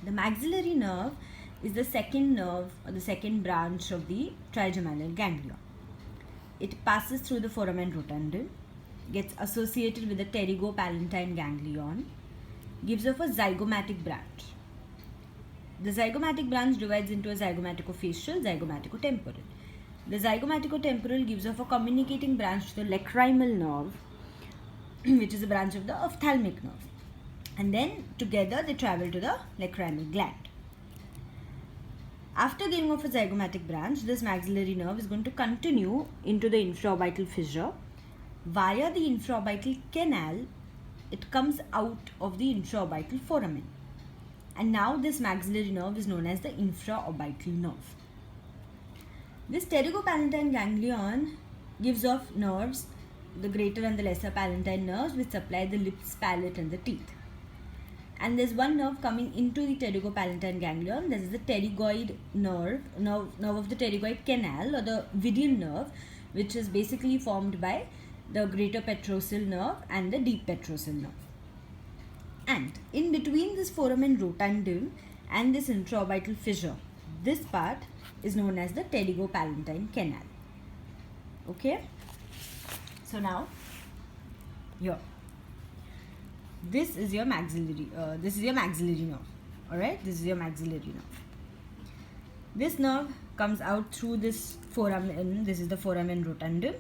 The maxillary nerve is the second nerve or the second branch of the trigeminal ganglia. It passes through the foramen rotundum, gets associated with the pterygopalatine ganglion, gives off a zygomatic branch. The zygomatic branch divides into a zygomaticofacial, zygomaticotemporal. The zygomaticotemporal gives off a communicating branch to the lacrimal nerve, which is a branch of the ophthalmic nerve. And then together they travel to the lacrimal gland. After giving off a zygomatic branch, this maxillary nerve is going to continue into the infraorbital fissure. Via the infraorbital canal, it comes out of the infraorbital foramen. And now this maxillary nerve is known as the infraorbital nerve. This pterygopalatine ganglion gives off nerves, the greater and the lesser palatine nerves, which supply the lips, palate and the teeth. And there's one nerve coming into the pterygopalatine ganglion. This is the pterygoid nerve of the pterygoid canal, or the Vidian nerve, which is basically formed by the greater petrosal nerve and the deep petrosal nerve. And in between this foramen rotundum and this intraorbital fissure, this part is known as the pterygopalatine canal. Okay? So now, here. This is your maxillary nerve. Alright, this is your maxillary nerve. This nerve comes out through this foramen. This is the foramen rotundum.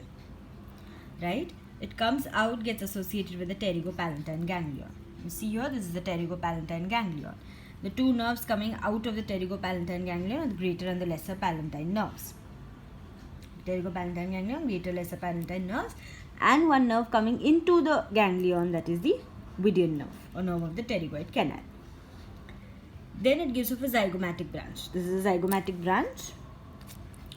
Right? It comes out, gets associated with the pterygopalatine ganglion. You see here, this is the pterygopalatine ganglion. The two nerves coming out of the pterygopalatine ganglion are the greater and the lesser palatine nerves. Pterygopalatine ganglion, greater, lesser palatine nerves, and one nerve coming into the ganglion, that is the Vidian nerve or nerve of the pterygoid canal. Then it gives off a zygomatic branch. This is a zygomatic branch.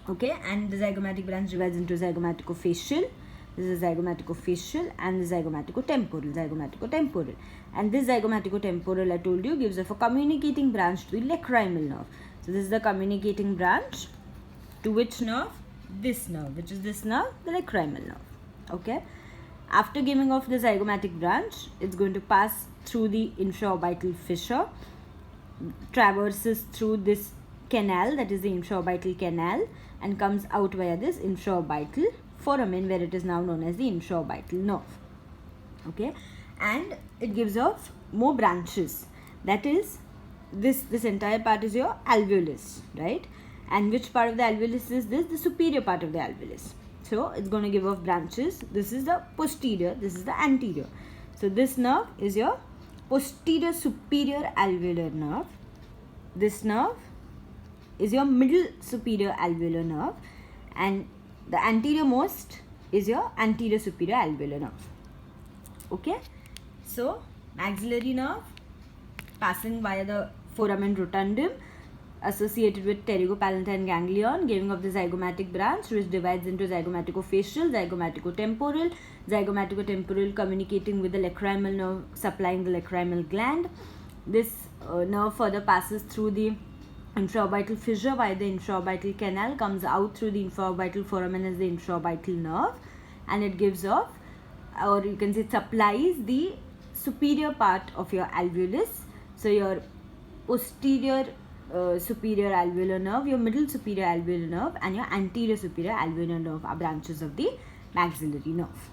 Okay, and the zygomatic branch divides into zygomaticofacial. This is zygomaticofacial and the zygomaticotemporal. And this zygomaticotemporal, I told you, gives off a communicating branch to the lacrimal nerve. So this is the communicating branch to which nerve? This nerve, which is this nerve, the lacrimal nerve. Okay. After giving off the zygomatic branch, it's going to pass through the infraorbital fissure, traverses through this canal, that is the infraorbital canal, and comes out via this infraorbital foramen, where it is now known as the infraorbital nerve. Okay, and it gives off more branches. That is, this entire part is your alveolus, right? And which part of the alveolus is this? The superior part of the alveolus. So it's going to give off branches. This is the posterior, this is the anterior. So this nerve is your posterior superior alveolar nerve. This nerve is your middle superior alveolar nerve, and the anterior most is your anterior superior alveolar nerve. Okay, so maxillary nerve passing via the foramen rotundum, associated with pterygopalatine ganglion, giving off the zygomatic branch, which divides into zygomaticofacial, zygomaticotemporal. Zygomaticotemporal communicating with the lacrimal nerve, supplying the lacrimal gland. This nerve further passes through the infraorbital fissure via the infraorbital canal, comes out through the infraorbital foramen as the infraorbital nerve, and it gives off, or you can say it supplies, the superior part of your alveolus. So your posterior superior alveolar nerve, your middle superior alveolar nerve, and your anterior superior alveolar nerve are branches of the maxillary nerve.